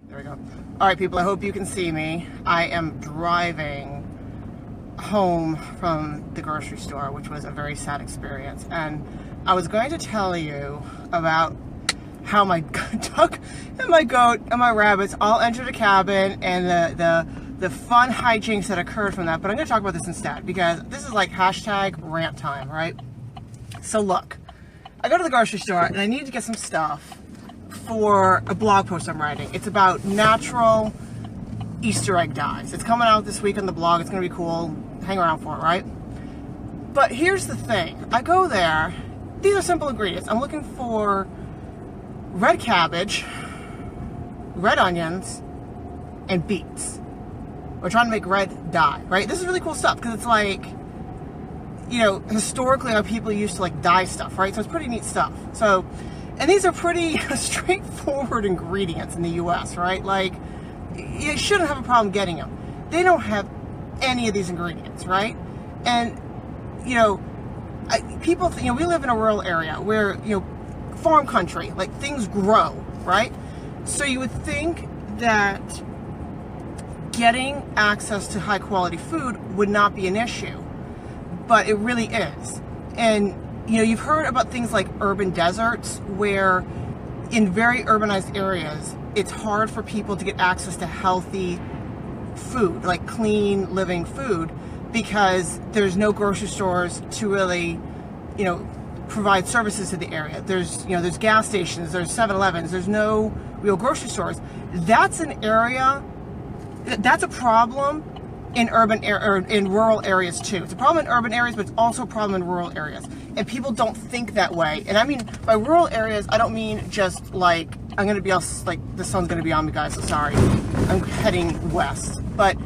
There we go. All right, people, I hope you can see me. I am driving home from the grocery store, which was a very sad experience. And I was going to tell you about how my duck and my goat and my rabbits all entered a cabin and the fun hijinks that occurred from that. But I'm going to talk about this instead because this is like hashtag rant time, right? So look, I go to the grocery store and I need to get some stuff for a blog post I'm writing. It's about natural Easter egg dyes. It's coming out this week on the blog. It's going to be cool. Hang around for it, right? But here's the thing. I go there. These are simple ingredients. I'm looking for red cabbage, red onions, and beets. We're trying to make red dye, right? This is really cool stuff because it's like, you know, historically how people used to like dye stuff, right? So it's pretty neat stuff. So, and these are pretty straightforward ingredients in the US, right? Like, you shouldn't have a problem getting them. They don't have any of these ingredients, right? And, you know, people, you know, we live in a rural area where, you know, farm country, like things grow, right? So you would think that getting access to high quality food would not be an issue, but it really is. And, you know, you've heard about things like urban deserts where in very urbanized areas, it's hard for people to get access to healthy food, like clean living food, because there's no grocery stores to really, you know, provide services to the area. There's, you know, there's gas stations, there's 7-Elevens, there's no real grocery stores. That's an area, that's a problem in urban or in rural areas too. It's a problem in urban areas, but it's also a problem in rural areas. And people don't think that way. And I mean, by rural areas, I don't mean just like, I'm going to be, like, the sun's going to be on me, guys, so sorry. I'm heading west. But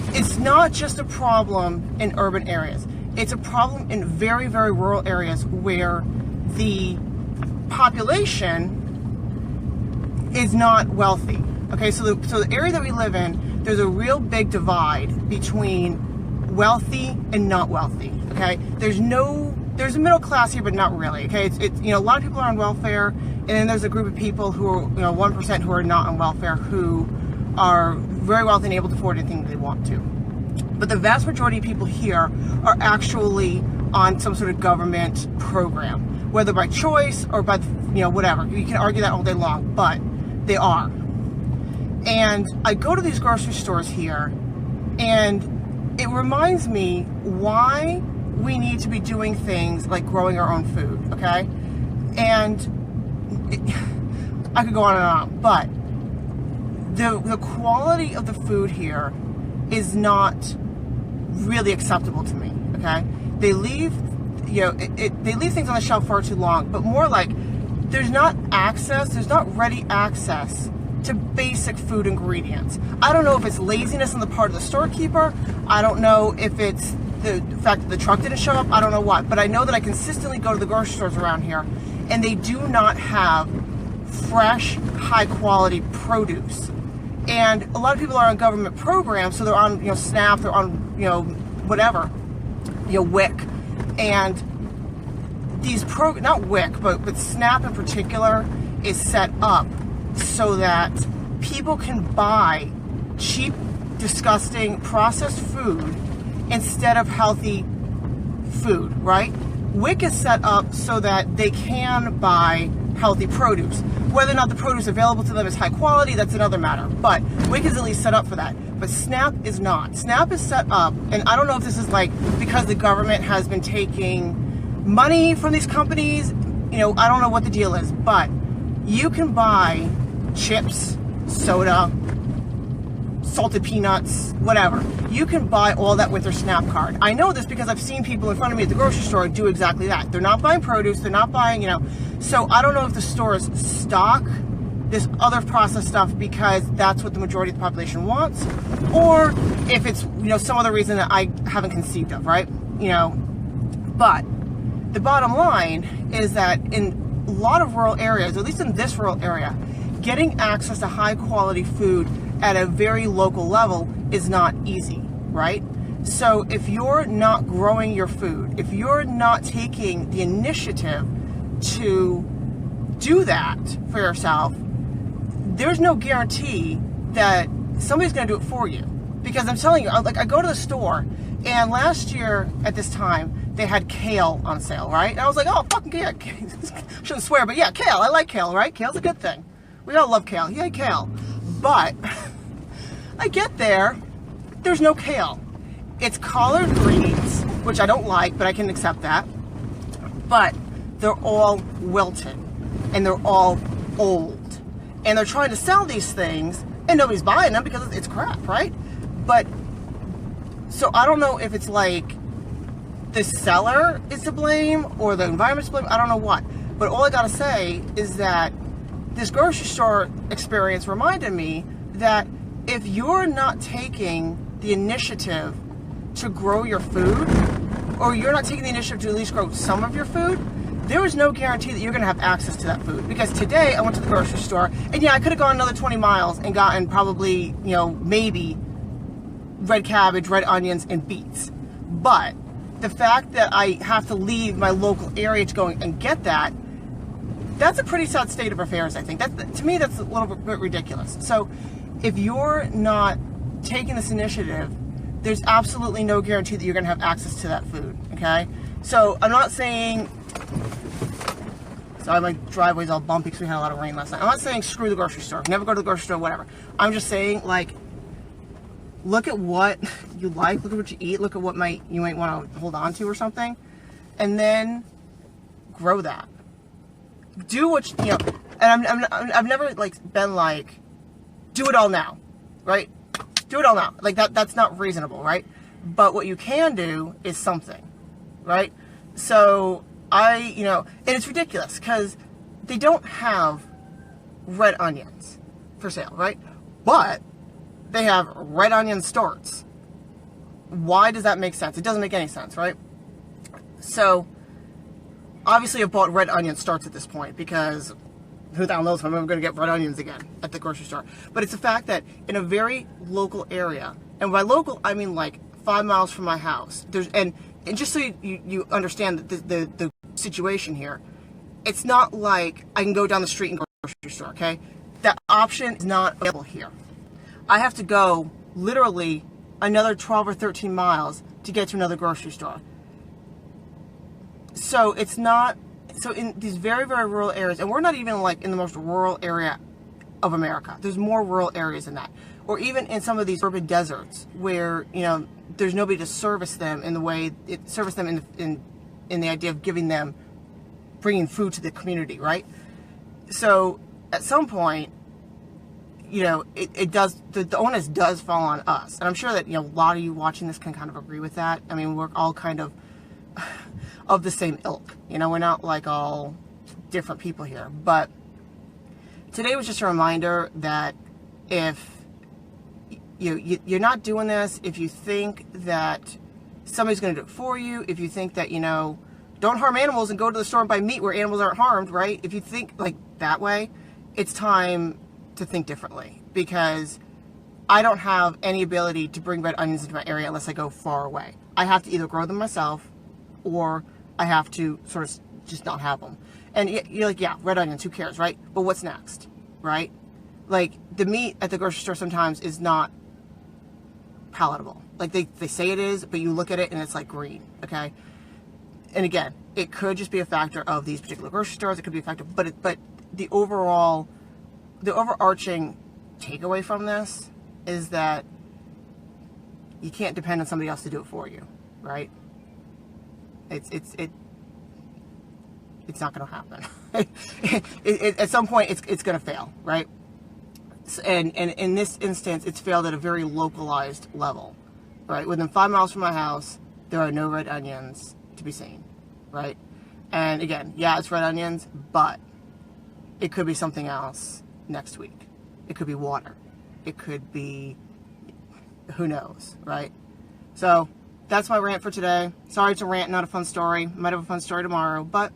it's not just a problem in urban areas. It's a problem in very, very rural areas where the population is not wealthy. Okay, so the area that we live in, there's a real big divide between wealthy and not wealthy. Okay, there's a middle class here, but not really. Okay, it's you know, a lot of people are on welfare, and then there's a group of people who are, you know, 1% who are not on welfare, who are very wealthy and able to afford anything they want to. But the vast majority of people here are actually on some sort of government program, whether by choice or by, you know, whatever. You can argue that all day long, but they are. And I go to these grocery stores here, and it reminds me why we need to be doing things like growing our own food, okay? And I could go on and on, but the quality of the food here is not really acceptable to me, okay? They leave, you know, they leave things on the shelf far too long, but more like there's not ready access to basic food ingredients. I don't know if it's laziness on the part of the storekeeper. I don't know if it's the fact that the truck didn't show up. I don't know what, but I know that I consistently go to the grocery stores around here and they do not have fresh, high quality produce. And a lot of people are on government programs, so they're on, you know, SNAP, they're on, you know, whatever, you know, WIC. And these not WIC, but SNAP in particular is set up so that people can buy cheap, disgusting, processed food instead of healthy food, right? WIC is set up so that they can buy healthy produce. Whether or not the produce available to them is high quality, that's another matter. But WIC is at least set up for that. But SNAP is not. SNAP is set up, and I don't know if this is like because the government has been taking money from these companies, you know, I don't know what the deal is, but you can buy chips, soda, salted peanuts, whatever. You can buy all that with their SNAP card. I know this because I've seen people in front of me at the grocery store do exactly that. They're not buying produce, they're not buying, you know, so I don't know if the stores stock this other processed stuff because that's what the majority of the population wants, or if it's, you know, some other reason that I haven't conceived of, right? You know, but the bottom line is that in a lot of rural areas, at least in this rural area, getting access to high quality food at a very local level is not easy, right? So if you're not growing your food, if you're not taking the initiative to do that for yourself, there's no guarantee that somebody's going to do it for you. Because I'm telling you, I go to the store, and last year at this time, they had kale on sale, right? And I was like, oh, fucking kale. Shouldn't swear, but yeah, kale. I like kale, right? Kale's a good thing. We all love kale. Yay, kale. But I get there, there's no kale. It's collard greens, which I don't like, but I can accept that. But they're all wilted, and they're all old. And they're trying to sell these things, and nobody's buying them because it's crap, right? But, so I don't know if it's like the seller is to blame or the environment's to blame. I don't know what. But all I gotta say is that this grocery store experience reminded me that if you're not taking the initiative to grow your food, or you're not taking the initiative to at least grow some of your food, there is no guarantee that you're going to have access to that food. Because today I went to the grocery store, and yeah, I could have gone another 20 miles and gotten probably, maybe red cabbage, red onions, and beets. But the fact that I have to leave my local area to go and get that, that's a pretty sad state of affairs, I think. To me, that's a little bit ridiculous. So if you're not taking this initiative, there's absolutely no guarantee that you're going to have access to that food, okay? So I'm not saying... Sorry, my driveway's all bumpy because we had a lot of rain last night. I'm not saying screw the grocery store. Never go to the grocery store, whatever. I'm just saying, like, look at what you like, look at what you eat, look at what you might want to hold on to or something, and then grow that. Do what and I've never been like, do it all now, right? Do it all now. Like that's not reasonable, right? But what you can do is something, right? So and it's ridiculous because they don't have red onions for sale, right? But they have red onion starts. Why does that make sense? It doesn't make any sense, right? So obviously I've bought red onion starts at this point because who the hell knows if I'm ever going to get red onions again at the grocery store. But it's the fact that in a very local area, and by local I mean like 5 miles from my house, and just so you understand the situation here, it's not like I can go down the street and go to the grocery store, okay? That option is not available here. I have to go literally another 12 or 13 miles to get to another grocery store. So it's not, so in these very, very rural areas, and we're not even like in the most rural area of America. There's more rural areas than that. Or even in some of these urban deserts where, there's nobody to service them in the way, service them in the idea of bringing food to the community, right? So at some point, it does, the onus does fall on us. And I'm sure that, a lot of you watching this can kind of agree with that. I mean, we're all kind of the same ilk. We're not like all different people here. But today was just a reminder that if you're not doing this, if you think that somebody's going to do it for you, if you think that, don't harm animals and go to the store and buy meat where animals aren't harmed, right? If you think like that way, it's time to think differently, because I don't have any ability to bring red onions into my area unless I go far away. I have to either grow them myself or I have to sort of just not have them. And you're like, yeah, red onions, who cares, right? But what's next, right? Like the meat at the grocery store sometimes is not palatable. Like they say it is, but you look at it and it's like green, okay? And again, it could just be a factor of these particular grocery stores. It could be a factor, but the overarching takeaway from this is that you can't depend on somebody else to do it for you, right? It's not going to happen. At some point, it's going to fail, right? And in this instance, it's failed at a very localized level, right? Within 5 miles from my house, there are no red onions to be seen, right? And again, yeah, it's red onions, but it could be something else next week. It could be water. It could be, who knows, right? So that's my rant for today. Sorry it's a rant, not a fun story. Might have a fun story tomorrow, but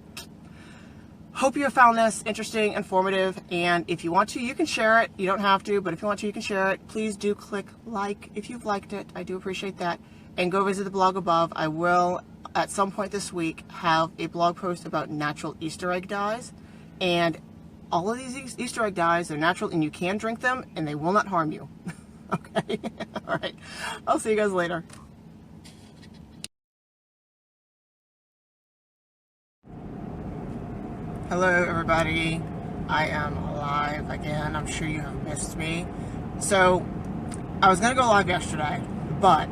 hope you have found this interesting, informative, and if you want to, you can share it. You don't have to, but if you want to, you can share it. Please do click like if you've liked it. I do appreciate that. And go visit the blog above. I will, at some point this week, have a blog post about natural Easter egg dyes, and all of these Easter egg dyes, they're natural and you can drink them and they will not harm you. Okay? All right. I'll see you guys later. Hello, everybody. I am live again. I'm sure you have missed me. So, I was going to go live yesterday, but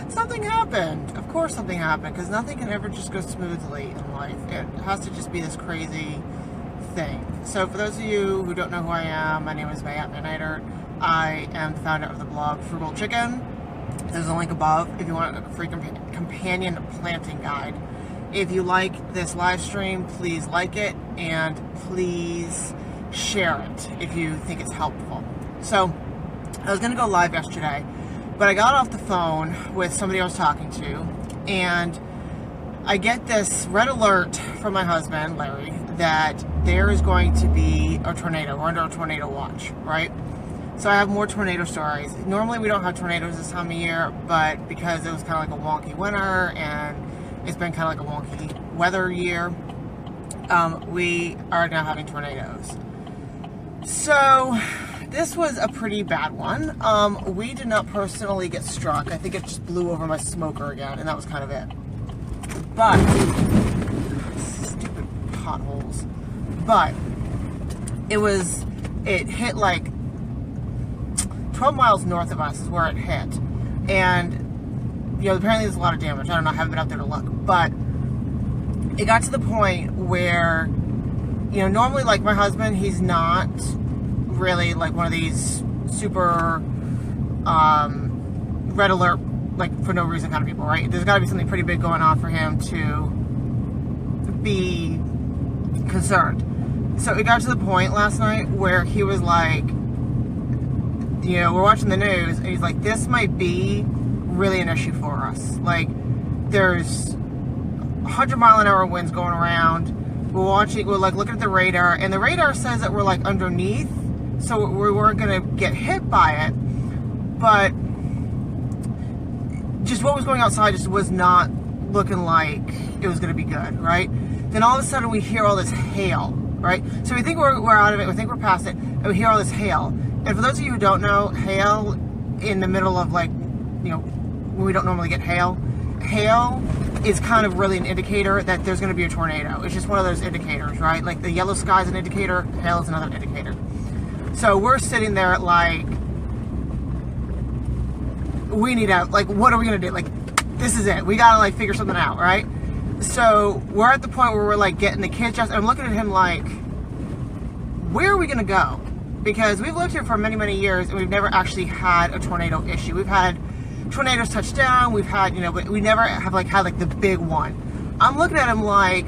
something happened. Of course something happened, because nothing can ever just go smoothly in life. It has to just be this crazy thing. So, for those of you who don't know who I am, my name is Homesteader. I am the founder of the blog Frugal Chicken. There's a link above if you want a free companion planting guide. If you like this live stream, please like it and please share it if you think it's helpful. So, I was going to go live yesterday, but I got off the phone with somebody I was talking to, and I get this red alert from my husband, Larry, that there is going to be a tornado. We're under a tornado watch, right? So I have more tornado stories. Normally we don't have tornadoes this time of year, but because it was kind of like a wonky winter and it's been kind of like a wonky weather year, we are now having tornadoes. So this was a pretty bad one. We did not personally get struck. I think it just blew over my smoker again, and that was kind of it. But, stupid potholes. But, it hit like 12 miles north of us is where it hit. And apparently there's a lot of damage. I don't know, I haven't been out there to look. But it got to the point where, normally, like, my husband, he's not really, like, one of these super red alert, like, for no reason kind of people, right? There's got to be something pretty big going on for him to be concerned. So it got to the point last night where he was like, we're watching the news, and he's like, this might be really an issue for us. Like, there's 100-mile-an-hour winds going around. We're like looking at the radar, and the radar says that we're like underneath, so we weren't gonna get hit by it. But just what was going outside just was not looking like it was gonna be good, right? Then all of a sudden we hear all this hail, right? So we think we're out of it, we think we're past it, and we hear all this hail. And for those of you who don't know, hail in the middle of, like, when we don't normally get hail is kind of really an indicator that there's going to be a tornado. It's just one of those indicators, right? Like the yellow sky is an indicator, hail is another indicator. So we're sitting there like, we need out, like, what are we going to do? Like, this is it. We got to, like, figure something out, right? So we're at the point where we're, like, getting the kids dressed. I'm looking at him like, where are we going to go? Because we've lived here for many, many years, and we've never actually had a tornado issue. We've had tornadoes touch down. We've had, but we never have, like, had, like, the big one. I'm looking at him like,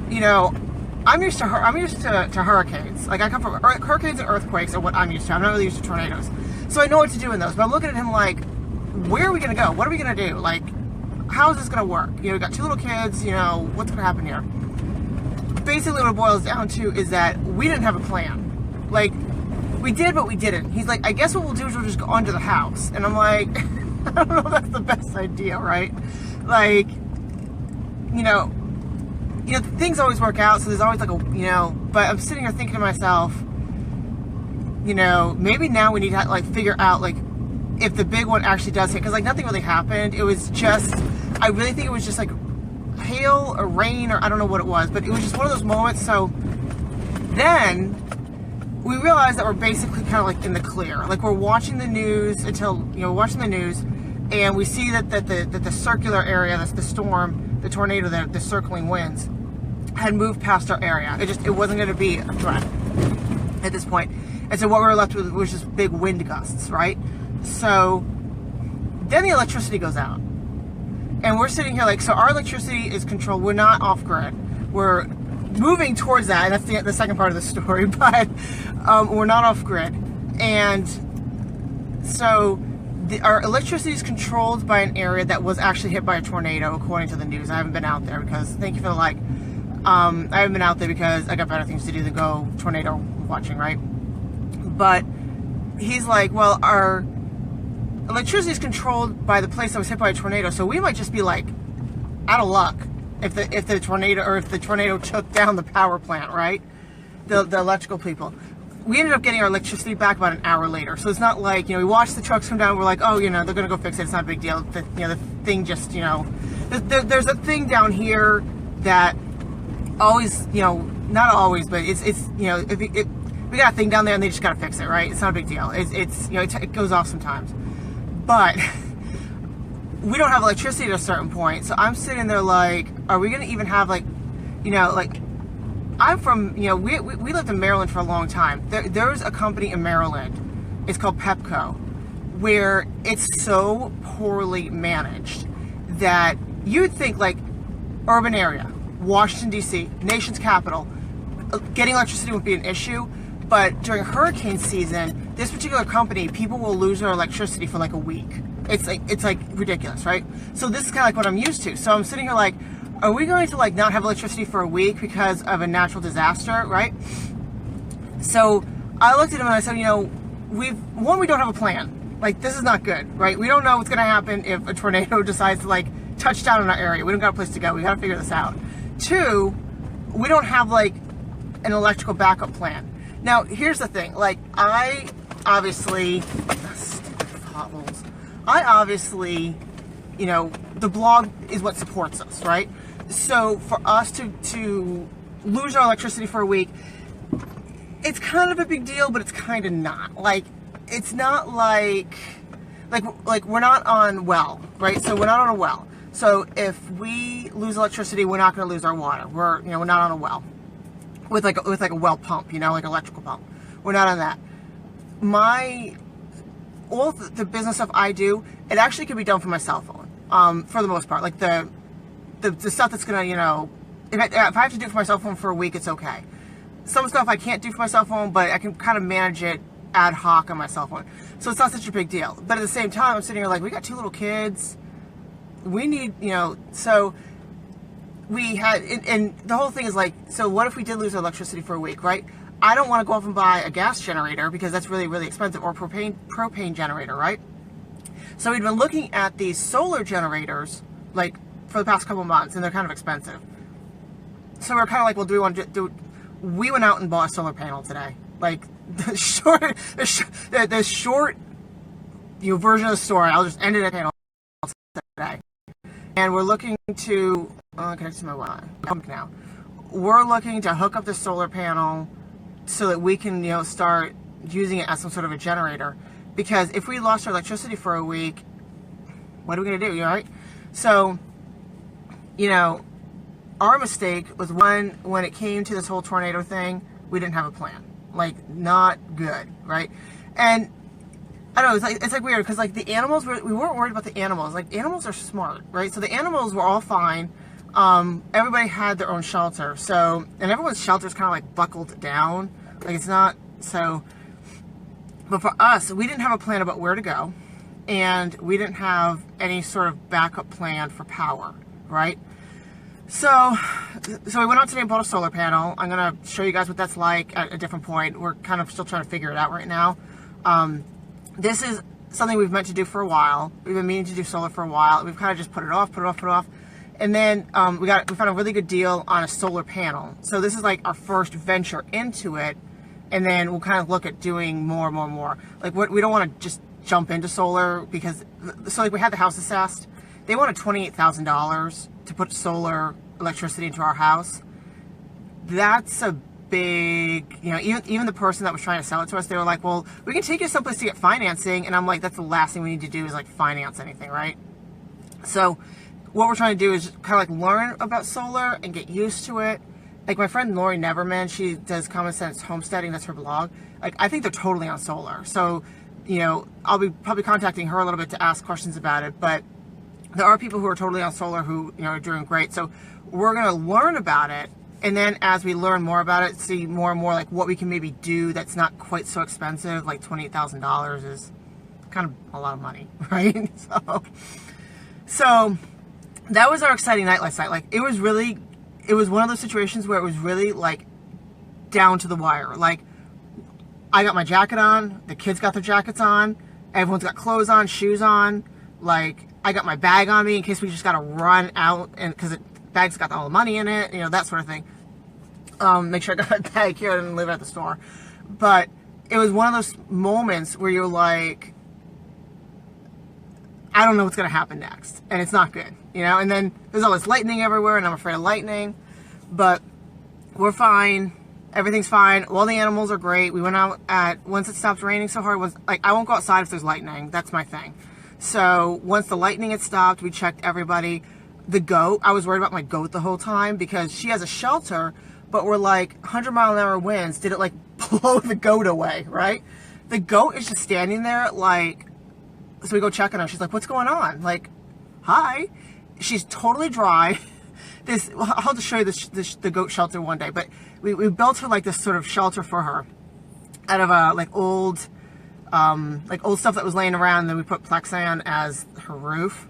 I'm used to hurricanes. Like, I come from hurricanes and earthquakes are what I'm used to. I'm not really used to tornadoes, so I know what to do in those. But I'm looking at him like, where are we gonna go? What are we gonna do? Like, how is this gonna work? We got two little kids. What's gonna happen here? Basically, what it boils down to is that we didn't have a plan. Like, we did, but we didn't. He's like, I guess what we'll do is we'll just go under the house. And I'm like, I don't know if that's the best idea, right? Like, things always work out, so there's always like but I'm sitting here thinking to myself, maybe now we need to, like, figure out, like, if the big one actually does hit, because, like, nothing really happened. It was just, I really think it was just, like, hail or rain, or I don't know what it was, but it was just one of those moments. So then we realized that we're basically kind of like in the clear. Like, we're watching the news until, watching the news, and we see that the circular area, that's the storm, the tornado, the circling winds, had moved past our area. It wasn't going to be a threat at this point. And so what we were left with was just big wind gusts, right? So then the electricity goes out. And we're sitting here like, so our electricity is controlled. We're not off grid. We're moving towards that, and that's the second part of the story, but we're not off grid. And so our electricity is controlled by an area that was actually hit by a tornado, according to the news. I haven't been out there because, thank you for the like, I haven't been out there because I got better things to do than go tornado watching, right? But he's like, well, our electricity is controlled by the place that was hit by a tornado, so we might just be like out of luck if the tornado took down the power plant, right? the electrical people. We ended up getting our electricity back about an hour later. So it's not like, we watched the trucks come down, we're like, oh, they're going to go fix it. It's not a big deal. The thing just, there's a thing down here that always, not always, but it's if we got a thing down there and they just got to fix it, right? It's not a big deal. It goes off sometimes. But we don't have electricity at a certain point. So I'm sitting there like, are we going to even have I'm from, we lived in Maryland for a long time. There's a company in Maryland, it's called Pepco, where it's so poorly managed that you would think urban area, Washington, D.C., nation's capital, getting electricity would be an issue. But during hurricane season, this particular company, people will lose their electricity for a week. It's ridiculous, right? So this is kind of what I'm used to. So I'm sitting here are we going to not have electricity for a week because of a natural disaster, right? So I looked at him and I said, we don't have a plan. This is not good, right? We don't know what's going to happen if a tornado decides to touch down in our area. We don't got a place to go. We got to figure this out. 2, we don't have an electrical backup plan. Now, here's the thing. I obviously, the blog is what supports us, right? So for us to lose our electricity for a week, it's kind of a big deal, but it's kind of not. It's not like we're not on well, right? So we're not on a well. So if we lose electricity, we're not going to lose our water. We're not on a well with a well pump, electrical pump. We're not on that. All the business stuff I do, it actually can be done from my cell phone, for the most part. The stuff that's gonna, if I have to do it for my cell phone for a week, it's okay. Some stuff I can't do for my cell phone, but I can kind of manage it ad hoc on my cell phone. So it's not such a big deal. But at the same time, I'm sitting here we got 2 little kids. We need, so we had, and the whole thing is so what if we did lose our electricity for a week, right? I don't want to go off and buy a gas generator because that's really, really expensive, or propane generator, right? So we've been looking at these solar generators, for the past couple of months, and they're kind of expensive. So we're kind of well, do we want to do? We went out and bought a solar panel today. The short, version of the story. I'll just end it at panel today. And we're looking to connect to my Wi-Fi now. We're looking to hook up the solar panel so that we can, start using it as some sort of a generator. Because if we lost our electricity for a week, what are we going to do, right? So, our mistake was when it came to this whole tornado thing, we didn't have a plan. Not good, right? And I don't know, it's weird, because the animals, we weren't worried about the animals. Animals are smart, right? So the animals were all fine. Everybody had their own shelter. So, and everyone's shelter is kind of buckled down. It's not, so, but for us, we didn't have a plan about where to go. And we didn't have any sort of backup plan for power, right? So we went out today and bought a solar panel. I'm going to show you guys what that's like at a different point. We're kind of still trying to figure it out right now. This is something we've meant to do for a while. We've been meaning to do solar for a while. We've kind of just put it off. And then we found a really good deal on a solar panel. So this is our first venture into it. And then we'll kind of look at doing more. We don't want to just jump into solar because, so we had the house assessed. They wanted $28,000 to put solar electricity into our house. That's a big, even the person that was trying to sell it to us, they were like, well, we can take you someplace to get financing. And I'm like, that's the last thing we need to do is finance anything, right? So what we're trying to do is kind of learn about solar and get used to it. My friend Lori Neverman, she does Common Sense Homesteading, that's her blog. I think they're totally on solar. So, I'll be probably contacting her a little bit to ask questions about it. But there are people who are totally on solar who, are doing great. So we're going to learn about it. And then as we learn more about it, see more and more what we can maybe do that's not quite so expensive. $28,000 is kind of a lot of money, right? So that was our exciting night last night. It was one of those situations where it was really down to the wire. I got my jacket on, the kids got their jackets on, everyone's got clothes on, shoes on. I got my bag on me in case we just got to run out, and because the bag's got all the money in it, that sort of thing. Make sure I got it back here. I didn't leave it at the store. But it was one of those moments where you're like, I don't know what's going to happen next. And it's not good, you know? And then there's all this lightning everywhere, and I'm afraid of lightning. But we're fine. Everything's fine. All the animals are great. We went out once it stopped raining so hard, I won't go outside if there's lightning. That's my thing. So once the lightning had stopped, we checked everybody. The goat, I was worried about my goat the whole time because she has a shelter, but we're like 100-mile-an-hour winds. Did it like blow the goat away, right? The goat is just standing there like, so we go check on her. She's like, what's going on? Like, hi. She's totally dry. I'll have to show you the goat shelter one day, but we built her like this sort of shelter for her out of like old stuff that was laying around, and then we put Plexi on as her roof.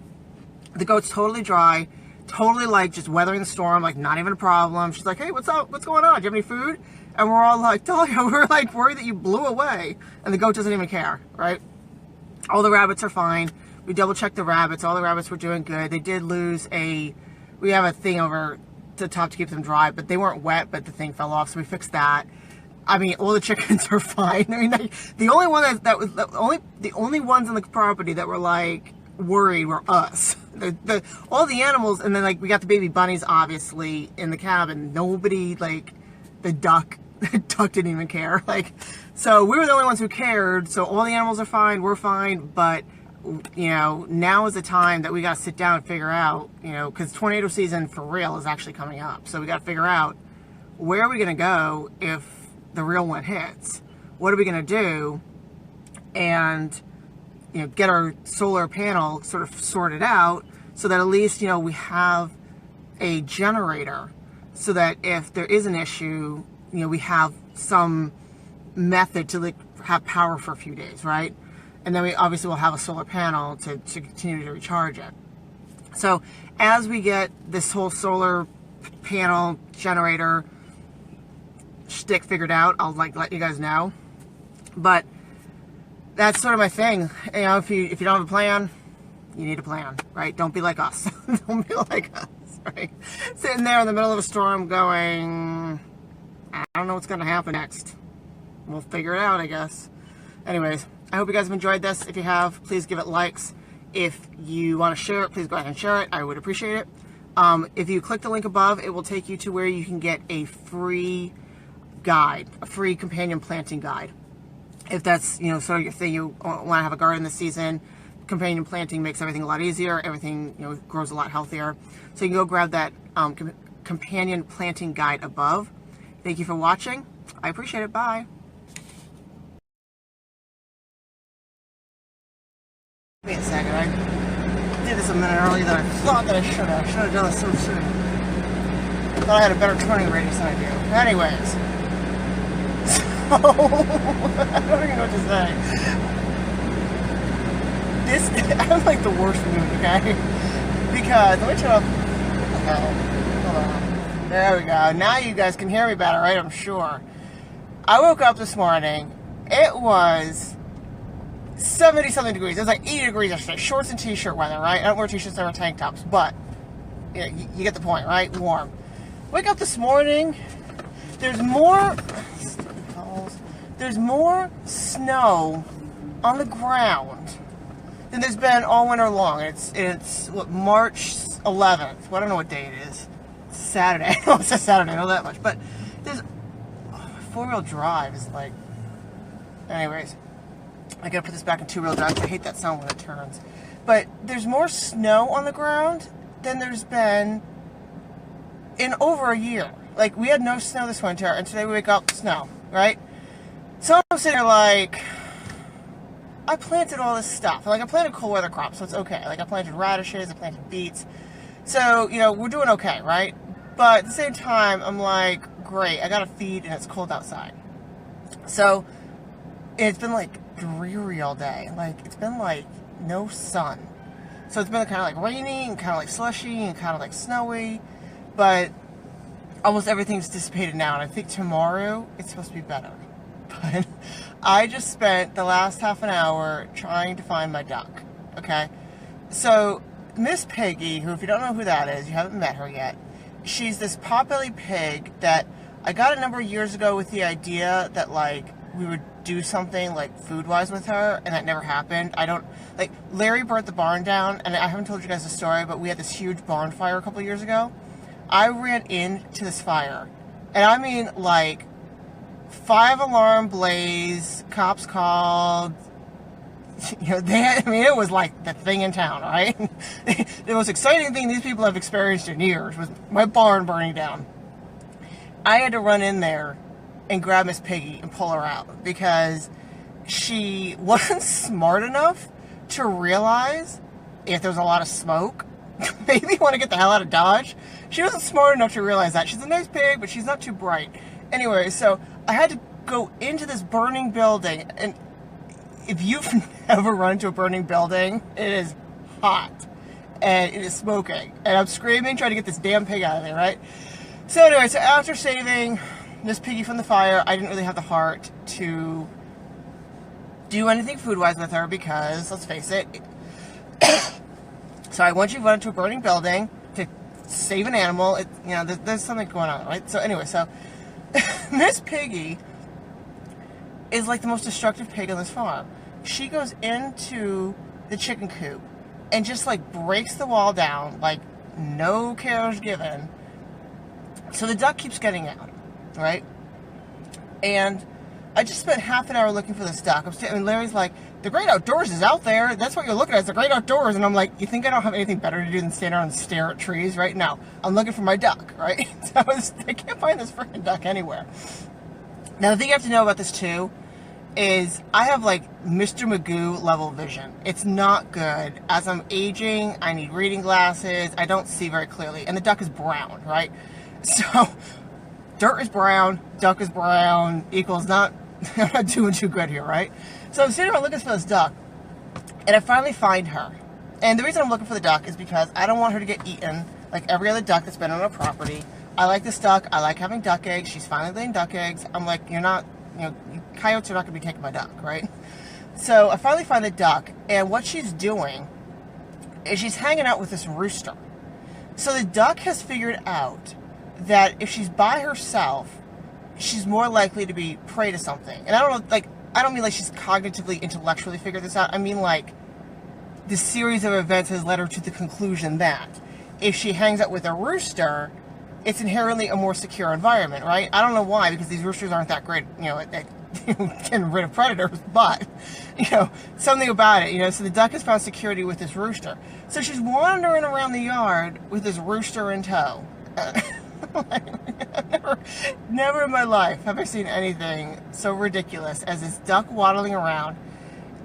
The goat's totally dry, totally like just weathering the storm, like not even a problem. She's like, hey, what's up? What's going on? Do you have any food? And we're all like, Dahlia, we're like worried that you blew away. And the goat doesn't even care, right? All the rabbits are fine. We double checked the rabbits. All the rabbits were doing good. They did lose we have a thing over the top to keep them dry, but they weren't wet, but the thing fell off, so we fixed that. I mean, all the chickens are fine. I mean, the only one the only ones on the property that were like worried were us. All the animals, and then like we got the baby bunnies obviously in the cabin. Nobody, like the duck didn't even care. Like, so we were the only ones who cared. So all the animals are fine, we're fine, but you know, now is the time that we got to sit down and figure out, you know, because tornado season for real is actually coming up. So we got to figure out, where are we going to go if the real one hits? What are we going to do? And, you know, get our solar panel sort of sorted out so that at least, you know, we have a generator so that if there is an issue, you know, we have some method to like have power for a few days, right? And then we obviously will have a solar panel to continue to recharge it. So as we get this whole solar panel generator shtick figured out, I'll like let you guys know. But that's sort of my thing. You know, if you don't have a plan, you need a plan, right? Don't be like us. Don't be like us, right? Sitting there in the middle of a storm going, I don't know what's going to happen next. We'll figure it out, I guess. Anyways, I hope you guys have enjoyed this. If you have, please give it likes. If you want to share it, please go ahead and share it. I would appreciate it. If you click the link above, it will take you to where you can get a free guide, a free companion planting guide. If that's, you know, sort of your thing, you want to have a garden this season, companion planting makes everything a lot easier. Everything, you know, grows a lot healthier. So you can go grab that companion planting guide above. Thank you for watching. I appreciate it. Bye. Wait a second, I did this a minute earlier than I thought that I should have. I should have done this so soon. I thought I had a better turning radius than I do. Anyways. So, I don't even know what to say. I'm like the worst mood, okay? Because, let me turn off. What the hell? Hold on. There we go. Now you guys can hear me better, right? I'm sure. I woke up this morning. It was 70-something degrees. It was like 80 degrees yesterday. Shorts and t-shirt weather, right? I don't wear t-shirts, I wear tank tops. But, you know, you get the point, right? Warm. Wake up this morning. There's more snow on the ground than there's been all winter long. It's what, March 11th. Well, I don't know what day it is. It's Saturday. I know it's a Saturday. I know that much. But there's four-wheel drive is like. Anyways. I gotta put this back in two-wheel drive. I hate that sound when it turns. But there's more snow on the ground than there's been in over a year. Like, we had no snow this winter, and today we wake up, snow, right? So I'm sitting there like, I planted all this stuff. Like, I planted cold weather crops, so it's okay. Like, I planted radishes, I planted beets. So, you know, we're doing okay, right? But at the same time, I'm like, great, I gotta feed, and it's cold outside. So, it's been like dreary all day. Like, it's been like no sun. So it's been kind of like rainy and kind of like slushy and kind of like snowy. But almost everything's dissipated now. And I think tomorrow it's supposed to be better. But I just spent the last half an hour trying to find my duck. Okay? So Miss Piggy, who if you don't know who that is, you haven't met her yet. She's this potbelly pig that I got it a number of years ago with the idea that, like, we would do something, like, food-wise with her, and that never happened. Like, Larry burnt the barn down, and I haven't told you guys the story, but we had this huge barn fire a couple of years ago. I ran into this fire, and I mean, like, 5-alarm blaze, cops called, you know, it was like the thing in town, right? The most exciting thing these people have experienced in years was my barn burning down. I had to run in there and grab Miss Piggy and pull her out because she wasn't smart enough to realize if there was a lot of smoke, maybe want to get the hell out of Dodge. She wasn't smart enough to realize that. She's a nice pig, but she's not too bright. Anyway, so I had to go into this burning building, and if you've never run into a burning building, it is hot, and it is smoking, and I'm screaming, trying to get this damn pig out of there, right? So anyway, so after saving Miss Piggy from the fire, I didn't really have the heart to do anything food-wise with her because, let's face it, sorry, once you've run into a burning building to save an animal, you know, there's something going on, right? So anyway, so Miss Piggy is like the most destructive pig on this farm. She goes into the chicken coop and just like breaks the wall down, like no cares given. So the duck keeps getting out, right? And I just spent half an hour looking for this duck. And Larry's like, the great outdoors is out there. That's what you're looking at. It's the great outdoors. And I'm like, you think I don't have anything better to do than stand around and stare at trees, right? No, I'm looking for my duck, right? So I can't find this freaking duck anywhere. Now, the thing you have to know about this, too, is I have, like, Mr. Magoo level vision. It's not good. As I'm aging, I need reading glasses. I don't see very clearly. And the duck is brown, right? So, dirt is brown, duck is brown, equals not, I'm not doing too good here, right? So I'm sitting around looking for this duck, and I finally find her. And the reason I'm looking for the duck is because I don't want her to get eaten like every other duck that's been on our property. I like this duck. I like having duck eggs. She's finally laying duck eggs. I'm like, you're not, you know, coyotes are not going to be taking my duck, right? So I finally find the duck, and what she's doing is she's hanging out with this rooster. So the duck has figured out that if she's by herself, she's more likely to be prey to something. And I don't know, like, I don't mean like she's cognitively, intellectually figured this out. I mean like the series of events has led her to the conclusion that if she hangs out with a rooster, it's inherently a more secure environment, right? I don't know why, because these roosters aren't that great, you know, at getting rid of predators, but, you know, something about it, you know. So the duck has found security with this rooster. So she's wandering around the yard with this rooster in tow. Never in my life have I seen anything so ridiculous as this duck waddling around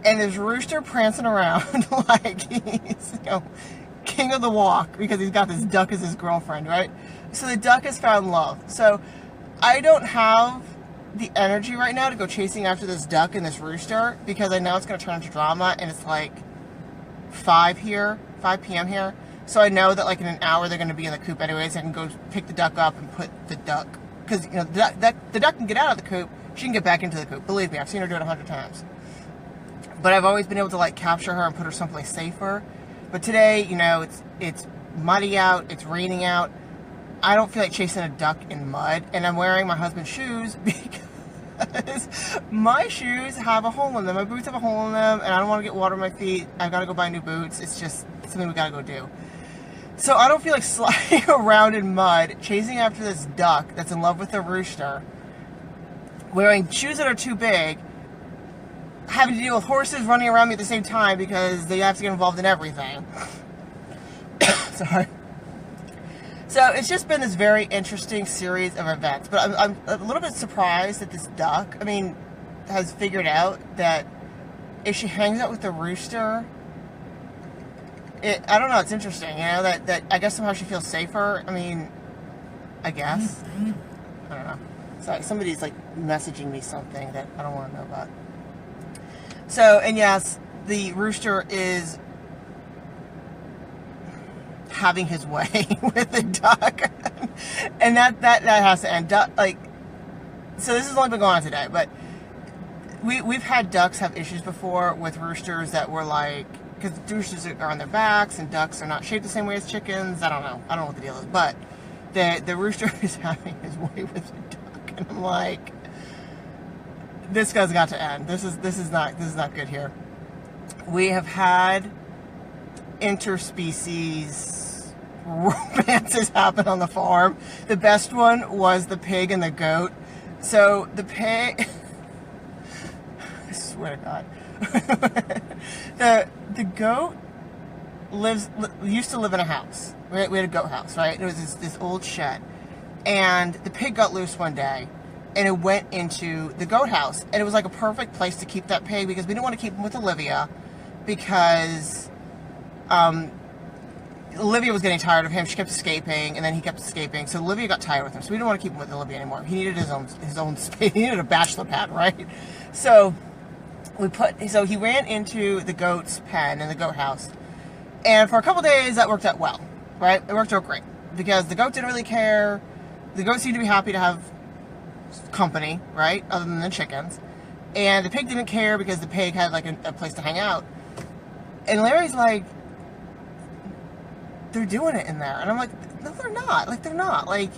and this rooster prancing around like he's, you know, king of the walk because he's got this duck as his girlfriend, right? So the duck has found love. So I don't have the energy right now to go chasing after this duck and this rooster because I know it's going to turn into drama, and it's like 5 p.m. here. So I know that like in an hour they're going to be in the coop anyways. I can go pick the duck up and put the duck, because you know the duck can get out of the coop. She can get back into the coop. Believe me, I've seen her do it 100 times. But I've always been able to like capture her and put her someplace safer. But today, you know, it's muddy out. It's raining out. I don't feel like chasing a duck in mud, and I'm wearing my husband's shoes because my shoes have a hole in them. My boots have a hole in them, and I don't want to get water on my feet. I've got to go buy new boots. It's just something we got to go do. So I don't feel like sliding around in mud, chasing after this duck that's in love with the rooster, wearing shoes that are too big, having to deal with horses running around me at the same time because they have to get involved in everything. Sorry. So it's just been this very interesting series of events. But I'm a little bit surprised that this duck, I mean, has figured out that if she hangs out with the rooster, I don't know, it's interesting, you know, that I guess somehow she feels safer. I mean, I guess. I don't know. Sorry, somebody's like messaging me something that I don't want to know about. So, and yes, the rooster is having his way with the duck. And that has to end. Like, so this has only been going on today, but we've had ducks have issues before with roosters that were like, because roosters are on their backs and ducks are not shaped the same way as chickens. I don't know what the deal is, but the rooster is having his way with the duck. And I'm like, this has got to end. This is not good here. We have had interspecies romances happen on the farm. The best one was the pig and the goat. So the pig, I swear to God, the goat used to live in a house. We had a goat house, right? It was this old shed, and the pig got loose one day, and it went into the goat house, and it was like a perfect place to keep that pig because we didn't want to keep him with Olivia because Olivia was getting tired of him. She kept escaping, and then he kept escaping. So Olivia got tired with him. So we didn't want to keep him with Olivia anymore. He needed his own space. He needed a bachelor pad, right? So he ran into the goat's pen in the goat house, and for a couple days that worked out well, right? It worked out great because the goat didn't really care. The goat seemed to be happy to have company, right? Other than the chickens, and the pig didn't care because the pig had like a place to hang out. And Larry's like, they're doing it in there, and I'm like, no, they're not. Like, they're not. Like,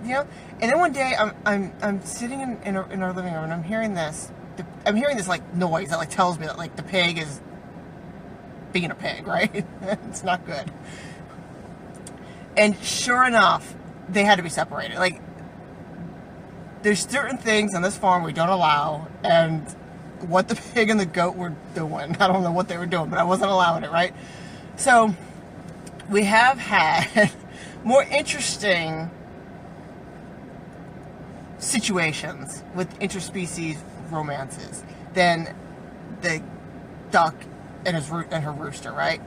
you know. And then one day, I'm sitting in our living room, and I'm hearing this. I'm hearing this like noise that like tells me that like the pig is being a pig, right? It's not good. And sure enough, they had to be separated. Like, there's certain things on this farm we don't allow, and what the pig and the goat were doing, I don't know what they were doing, but I wasn't allowing it, right? So we have had more interesting situations with interspecies romances than the duck and her rooster, right?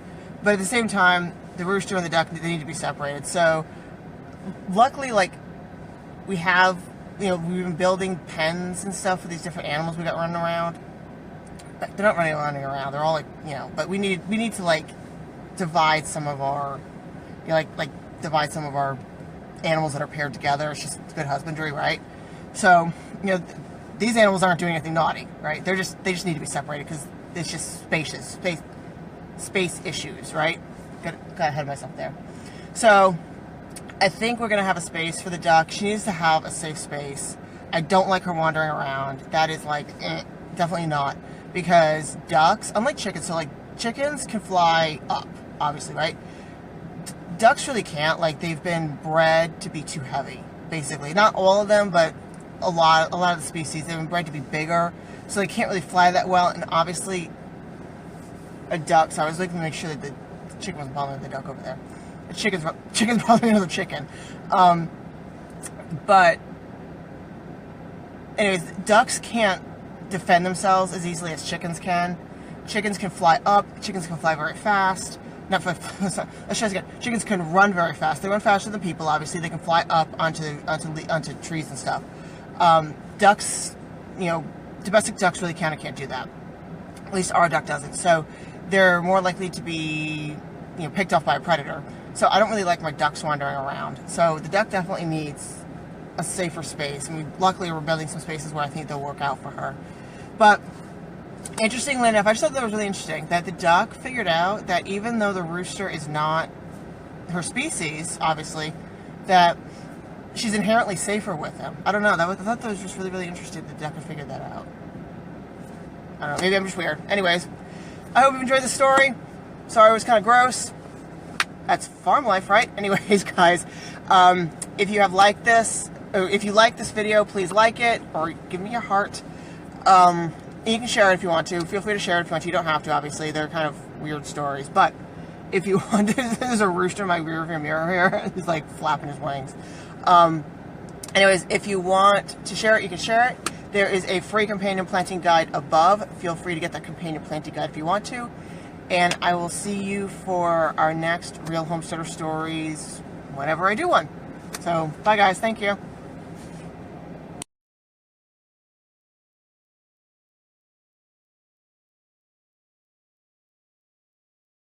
But at the same time, the rooster and the duck, they need to be separated. So luckily, like, we have, you know, we've been building pens and stuff for these different animals we got running around. But they're not running around. They're all like, you know, but we need to like divide some of our, you know, like divide some of our animals that are paired together. It's just good husbandry, right? So, you know, these animals aren't doing anything naughty, right? They just need to be separated because it's just space issues, right? Got ahead of myself there. So I think we're gonna have a space for the duck. She needs to have a safe space. I don't like her wandering around. That is like, definitely not. Because ducks, unlike chickens, so like chickens can fly up, obviously, right? Ducks really can't. Like, they've been bred to be too heavy, basically. Not all of them, but a lot of the species, they've been bred to be bigger, so they can't really fly that well. And obviously, a duck. So I was looking to make sure that the chicken wasn't bothering the duck over there. The chicken's bothering another chicken. But anyways, ducks can't defend themselves as easily as chickens can. Chickens can fly up. Chickens can fly very fast. Not fly. Let's try this again. Chickens can run very fast. They run faster than people. Obviously, they can fly up onto trees and stuff. Ducks, you know, domestic ducks really can't do that. At least our duck doesn't. So they're more likely to be, you know, picked off by a predator. So I don't really like my ducks wandering around. So the duck definitely needs a safer space. I mean, luckily we're building some spaces where I think they'll work out for her. But interestingly enough, I just thought that was really interesting that the duck figured out that even though the rooster is not her species, obviously, that she's inherently safer with him. I don't know. I thought that was just really, really interesting that the duck had figured that out. I don't know. Maybe I'm just weird. Anyways, I hope you enjoyed the story. Sorry it was kind of gross. That's farm life, right? Anyways, guys, if you have liked this, or if you like this video, please like it or give me a heart. You can share it if you want to. Feel free to share it if you want to. You don't have to, obviously. They're kind of weird stories. But if you want, there's a rooster in my rearview mirror here. He's like flapping his wings. Anyways, if you want to share it, you can share it. There is a free companion planting guide above. Feel free to get that companion planting guide if you want to. And I will see you for our next Real Homesteader Stories whenever I do one. So, bye guys. Thank you.